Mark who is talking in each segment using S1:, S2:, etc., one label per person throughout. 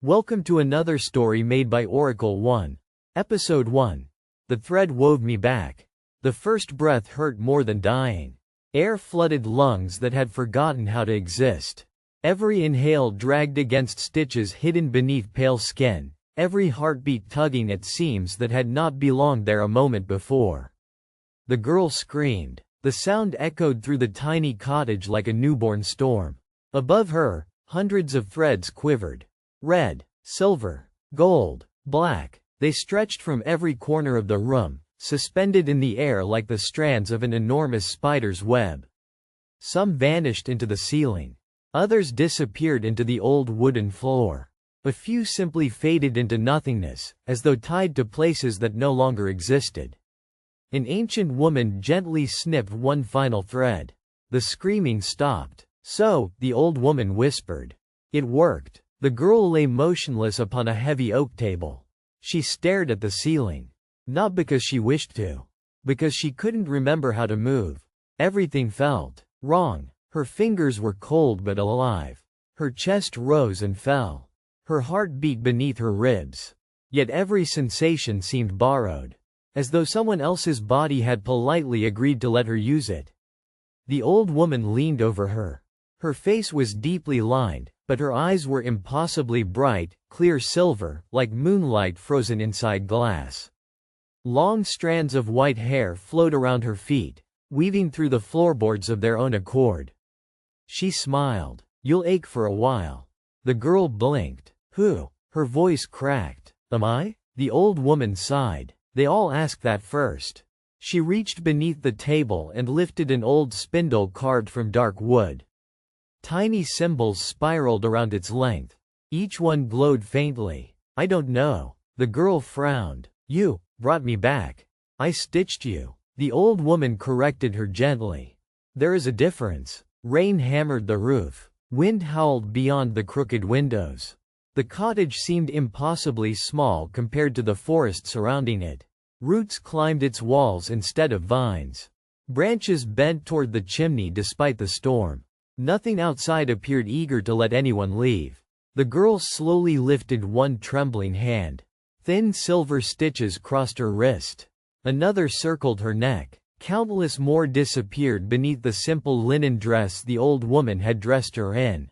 S1: Welcome to another story made by Oracle 1. Episode 1. The thread wove me back. The first breath hurt more than dying. Air flooded lungs that had forgotten how to exist. Every inhale dragged against stitches hidden beneath pale skin, every heartbeat tugging at seams that had not belonged there a moment before. The girl screamed. The sound echoed through the tiny cottage like a newborn storm. Above her, hundreds of threads quivered. Red, silver, gold, black, they stretched from every corner of the room, suspended in the air like the strands of an enormous spider's web. Some vanished into the ceiling. Others disappeared into the old wooden floor. A few simply faded into nothingness, as though tied to places that no longer existed. An ancient woman gently snipped one final thread. The screaming stopped. "So," the old woman whispered. It worked. The girl lay motionless upon a heavy oak table. She stared at the ceiling. Not because she wished to. Because she couldn't remember how to move. Everything felt wrong. Her fingers were cold but alive. Her chest rose and fell. Her heart beat beneath her ribs. Yet every sensation seemed borrowed. As though someone else's body had politely agreed to let her use it. The old woman leaned over her. Her face was deeply lined, but her eyes were impossibly bright, clear silver, like moonlight frozen inside glass. Long strands of white hair flowed around her feet, weaving through the floorboards of their own accord. She smiled. "You'll ache for a while." The girl blinked. "Who?" Her voice cracked. "Am I?" The old woman sighed. "They all ask that first." She reached beneath the table and lifted an old spindle carved from dark wood. Tiny symbols spiraled around its length. Each one glowed faintly. "I don't know." The girl frowned. "You brought me back. I stitched you." The old woman corrected her gently. "There is a difference." Rain hammered the roof. Wind howled beyond the crooked windows. The cottage seemed impossibly small compared to the forest surrounding it. Roots climbed its walls instead of vines. Branches bent toward the chimney despite the storm. Nothing outside appeared eager to let anyone leave. The girl slowly lifted one trembling hand. Thin silver stitches crossed her wrist. Another circled her neck. Countless more disappeared beneath the simple linen dress the old woman had dressed her in.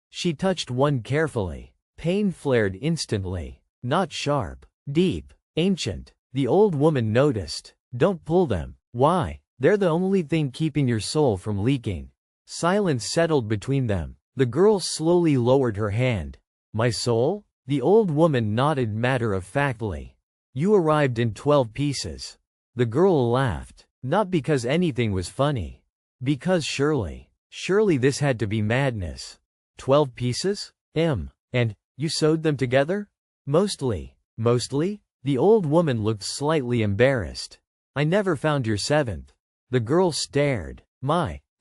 S1: She touched one carefully. Pain flared instantly. Not sharp. Deep. Ancient. The old woman noticed. "Don't pull them." "Why?" "They're the only thing keeping your soul from leaking." Silence settled between them. The girl slowly lowered her hand. "My soul?" The old woman nodded matter-of-factly. "You arrived in 12 pieces." The girl laughed. Not because anything was funny. Because surely this had to be madness. 12 pieces? And you sewed them together? Mostly. Mostly? The old woman looked slightly embarrassed. "I never found your 7th. The girl stared.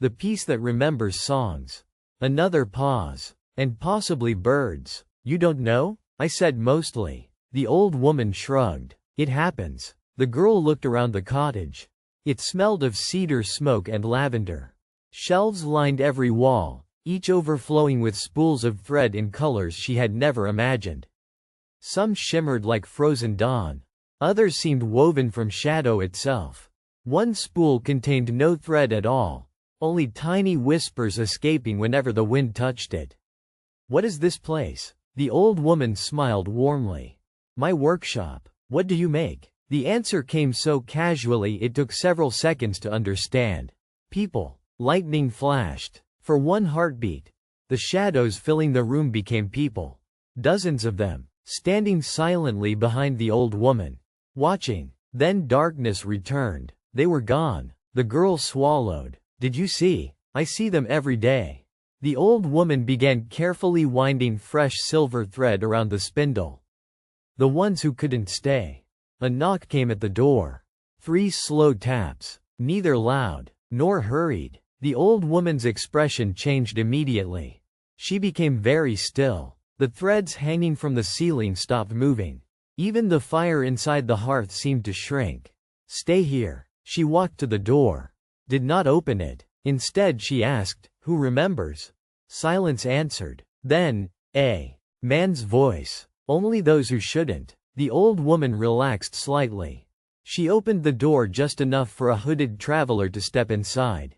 S1: The piece that remembers songs." Another pause. "And possibly birds." "You don't know?" I said mostly. The old woman shrugged. "It happens." The girl looked around the cottage. It smelled of cedar smoke and lavender. Shelves lined every wall, each overflowing with spools of thread in colors she had never imagined. Some shimmered like frozen dawn. Others seemed woven from shadow itself. One spool contained no thread at all. Only tiny whispers escaping whenever the wind touched it. "What is this place?" The old woman smiled warmly. "My workshop." "What do you make?" The answer came so casually it took several seconds to understand. "People." Lightning flashed. For one heartbeat, the shadows filling the room became people. Dozens of them, standing silently behind the old woman. Watching. Then darkness returned. They were gone. The girl swallowed. "Did you see?" "I see them every day." The old woman began carefully winding fresh silver thread around the spindle. "The ones who couldn't stay." A knock came at the door. 3 slow taps. Neither loud, nor hurried. The old woman's expression changed immediately. She became very still. The threads hanging from the ceiling stopped moving. Even the fire inside the hearth seemed to shrink. "Stay here." She walked to the door. Did not open it. Instead she asked, "Who remembers?" Silence answered. Then, Man's voice. Only those who shouldn't. The old woman relaxed slightly. She opened the door just enough for a hooded traveler to step inside.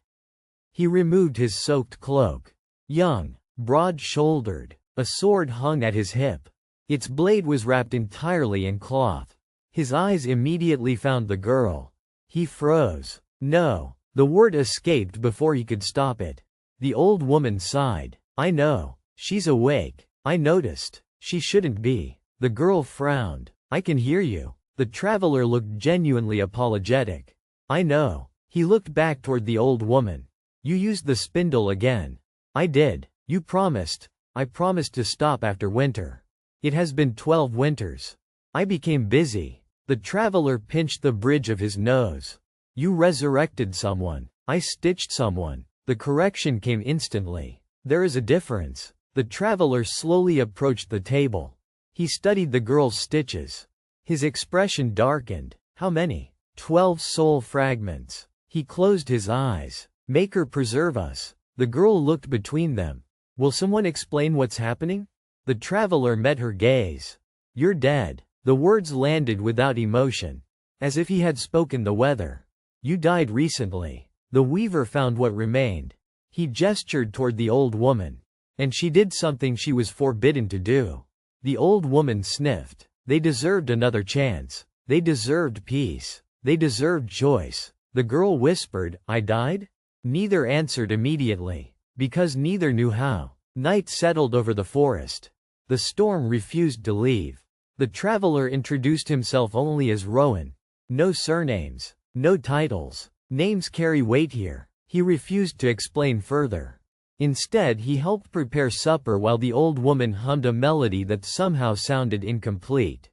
S1: He removed his soaked cloak. Young, broad-shouldered, a sword hung at his hip. Its blade was wrapped entirely in cloth. His eyes immediately found the girl. He froze. No. The word escaped before he could stop it. The old woman sighed. I know. She's awake. I noticed. She shouldn't be. The girl frowned. I can hear you. The traveler looked genuinely apologetic. I know. He looked back toward the old woman. You used the spindle again. I did. You promised. I promised to stop after winter. It has been 12 winters. I became busy. The traveler pinched the bridge of his nose. You resurrected someone. I stitched someone. The correction came instantly. There is a difference. The traveler slowly approached the table. He studied the girl's stitches. His expression darkened. How many? 12 soul fragments. He closed his eyes. Maker preserve us. The girl looked between them. Will someone explain what's happening? The traveler met her gaze. You're dead. The words landed without emotion, as if he had spoken the weather. You died recently. The weaver found what remained. He gestured toward the old woman. And she did something she was forbidden to do. The old woman sniffed. They deserved another chance. They deserved peace. They deserved choice. The girl whispered, I died? Neither answered immediately, because neither knew how. Night settled over the forest. The storm refused to leave. The traveler introduced himself only as Rowan. No surnames. No titles. Names carry weight here. He refused to explain further. Instead, he helped prepare supper while the old woman hummed a melody that somehow sounded incomplete.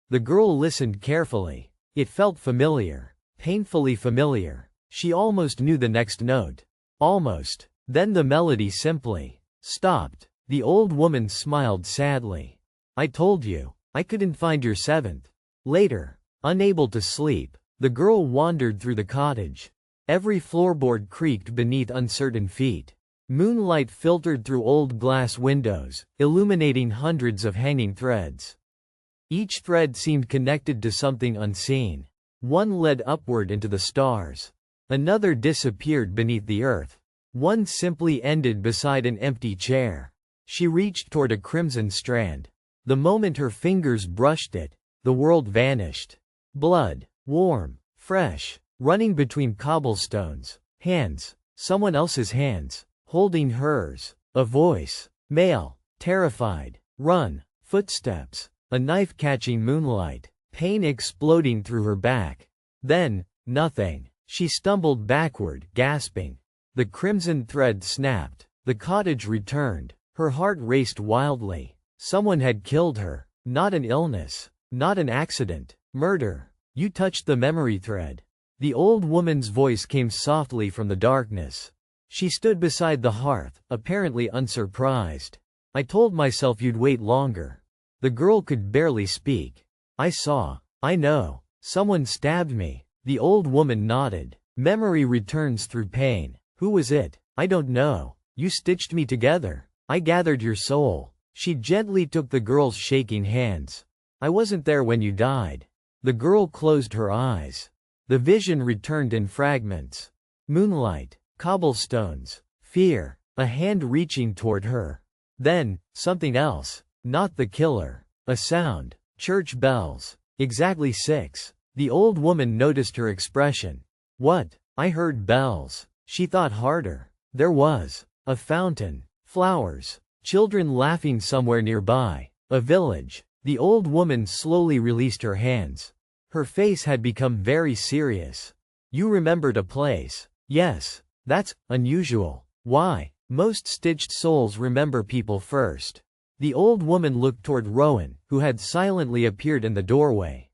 S1: The girl listened carefully. It felt familiar. Painfully familiar. She almost knew the next note. Almost. Then the melody simply stopped. The old woman smiled sadly. I told you. I couldn't find your seventh. Later. Unable to sleep, the girl wandered through the cottage. Every floorboard creaked beneath uncertain feet. Moonlight filtered through old glass windows, illuminating hundreds of hanging threads. Each thread seemed connected to something unseen. One led upward into the stars. Another disappeared beneath the earth. One simply ended beside an empty chair. She reached toward a crimson strand. The moment her fingers brushed it, the world vanished. Blood. Warm. Fresh. Running between cobblestones. Hands. Someone else's hands. Holding hers. A voice. Male. Terrified. Run. Footsteps. A knife catching moonlight. Pain exploding through her back. Then, nothing. She stumbled backward, gasping. The crimson thread snapped. The cottage returned. Her heart raced wildly. Someone had killed her. Not an illness. Not an accident. Murder. You touched the memory thread. The old woman's voice came softly from the darkness. She stood beside the hearth, apparently unsurprised. I told myself you'd wait longer. The girl could barely speak. I saw. I know. Someone stabbed me. The old woman nodded. Memory returns through pain. Who was it? I don't know. You stitched me together. I gathered your soul. She gently took the girl's shaking hands. I wasn't there when you died. The girl closed her eyes. The vision returned in fragments. Moonlight, cobblestones, fear, a hand reaching toward her. Then, something else. Not the killer. A sound. Church bells. Exactly 6. The old woman noticed her expression. What? I heard bells. She thought harder. There was a fountain. Flowers. Children laughing somewhere nearby. A village. The old woman slowly released her hands. Her face had become very serious. You remembered a place. Yes. That's unusual. Why? Most stitched souls remember people first. The old woman looked toward Rowan, who had silently appeared in the doorway.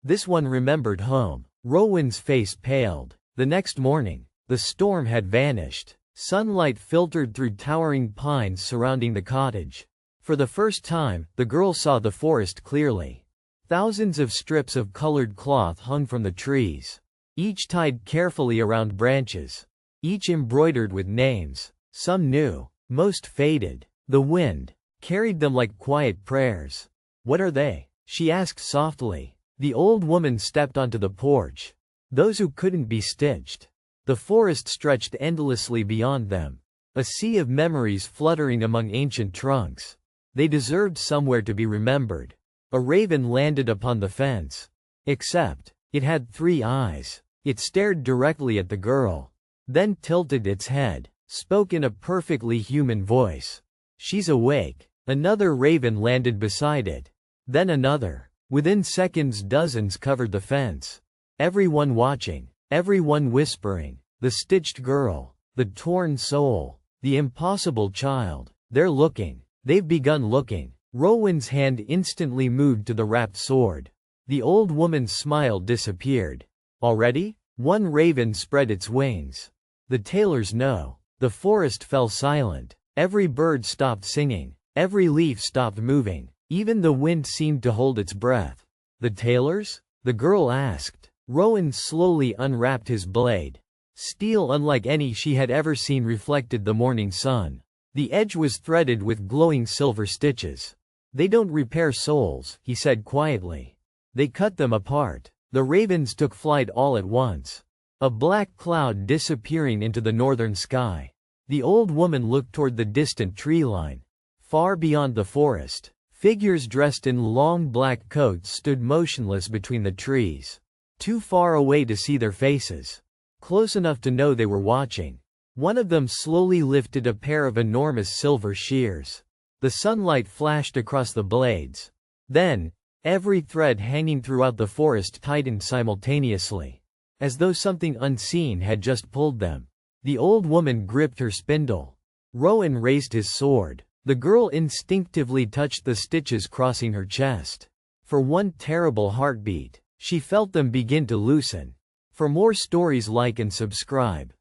S1: This one remembered home. Rowan's face paled. The next morning, the storm had vanished. Sunlight filtered through towering pines surrounding the cottage. For the first time, the girl saw the forest clearly. Thousands of strips of colored cloth hung from the trees, each tied carefully around branches, each embroidered with names, some new, most faded. The wind, carried them like quiet prayers. "What are they?" she asked softly. The old woman stepped onto the porch. "Those who couldn't be stitched." The forest stretched endlessly beyond them, a sea of memories fluttering among ancient trunks. They deserved somewhere to be remembered. A raven landed upon the fence. Except, it had 3 eyes. It stared directly at the girl, then tilted its head, spoke in a perfectly human voice. "She's awake." Another raven landed beside it. Then another. Within seconds dozens covered the fence. Everyone watching, everyone whispering. The stitched girl, the torn soul, the impossible child. "They're looking. They've begun looking." Rowan's hand instantly moved to the wrapped sword. The old woman's smile disappeared. "Already?" One raven spread its wings. "The tailors know." The forest fell silent. Every bird stopped singing. Every leaf stopped moving. Even the wind seemed to hold its breath. "The tailors?" the girl asked. Rowan slowly unwrapped his blade. Steel unlike any she had ever seen reflected the morning sun. The edge was threaded with glowing silver stitches. "They don't repair souls," he said quietly. "They cut them apart." The ravens took flight all at once, a black cloud disappearing into the northern sky. The old woman looked toward the distant tree line. Far beyond the forest, figures dressed in long black coats stood motionless between the trees. Too far away to see their faces, close enough to know they were watching. One of them slowly lifted a pair of enormous silver shears. The sunlight flashed across the blades. Then, every thread hanging throughout the forest tightened simultaneously, as though something unseen had just pulled them. The old woman gripped her spindle. Rowan raised his sword. The girl instinctively touched the stitches crossing her chest. For one terrible heartbeat, she felt them begin to loosen. For more stories, like and subscribe.